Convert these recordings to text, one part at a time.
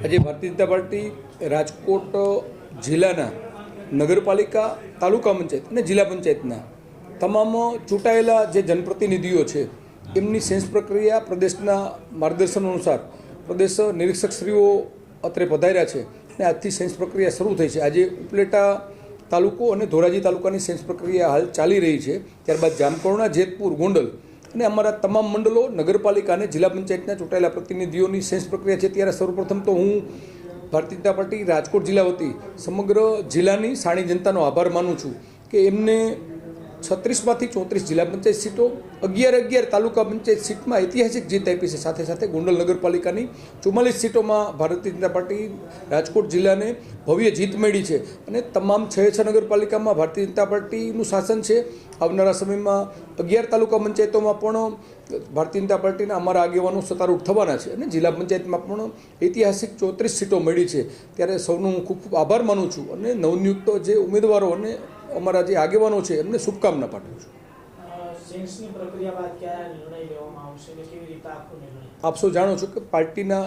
આજે ભારતીય જનતા પાર્ટી રાજકોટ જિલ્લાના નગરપાલિકા, તાલુકા પંચાયત અને જિલ્લા પંચાયતના તમામ ચૂંટાયેલા જે જનપ્રતિનિધિઓ છે એમની સેન્સ પ્રક્રિયા પ્રદેશના માર્ગદર્શન અનુસાર પ્રદેશ નિરીક્ષકશ્રીઓ અત્રે પધાર્યા છે અને આજથી સેન્સ પ્રક્રિયા શરૂ થઈ છે। આજે ઉપલેટા તાલુકો અને ધોરાજી તાલુકાની સેન્સ પ્રક્રિયા હાલ ચાલી રહી છે। ત્યારબાદ જામકરણા, જેતપુર, ગોંડલ અને અમારા તમામ મંડળો, નગરપાલિકા અને જિલ્લા પંચાયતના ચૂંટાયેલા પ્રતિનિધિઓની સેન્સ પ્રક્રિયા છે। ત્યારે સૌપ્રથમ તો હું ભારતીય જનતા પાર્ટી રાજકોટ જિલ્લા વતી સમગ્ર જિલ્લાની સાણી જનતાનો આભાર માનું છું કે એમને 36માંથી 34 જિલ્લા પંચાયત સીટો, 11 તાલુકા પંચાયત સીટમાં ઐતિહાસિક જીત આપી છે। સાથે સાથે ગોંડલ નગરપાલિકાની 44 સીટોમાં ભારતીય જનતા પાર્ટી રાજકોટ જિલ્લાને ભવ્ય જીત મળી છે અને તમામ 6 નગરપાલિકામાં ભારતીય જનતા પાર્ટીનું શાસન છે। આવનારા સમયમાં 11 તાલુકા પંચાયતોમાં પણ ભારતીય જનતા પાર્ટીના અમારા આગેવાનો સત્તારૂઢ થવાના છે અને જિલ્લા પંચાયતમાં પણ ઐતિહાસિક 34 સીટો મળી છે। ત્યારે સૌનો હું ખૂબ ખૂબ આભાર માનું છું અને નવનિયુક્ત જે ઉમેદવારો અને અમારા જે આગેવાનો છે એમને શુભકામના પાઠવું છું। આપ સૌ જાણો છો કે પાર્ટીના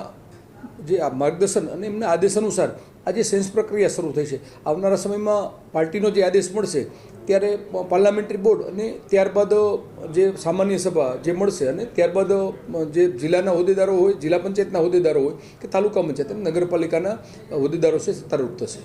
જે આ માર્ગદર્શન અને એમના આદેશ અનુસાર આજે સેન્સ પ્રક્રિયા શરૂ થઈ છે। આવનારા સમયમાં પાર્ટીનો જે આદેશ મળશે ત્યારે પાર્લામેન્ટરી બોર્ડ અને ત્યારબાદ જે સામાન્ય સભા જે મળશે અને ત્યારબાદ જે જિલ્લાના હોદ્દેદારો હોય, જિલ્લા પંચાયતના હોદ્દેદારો હોય કે તાલુકા પંચાયત અને નગરપાલિકાના હોદ્દેદારો છે સત્તારૂઢ થશે।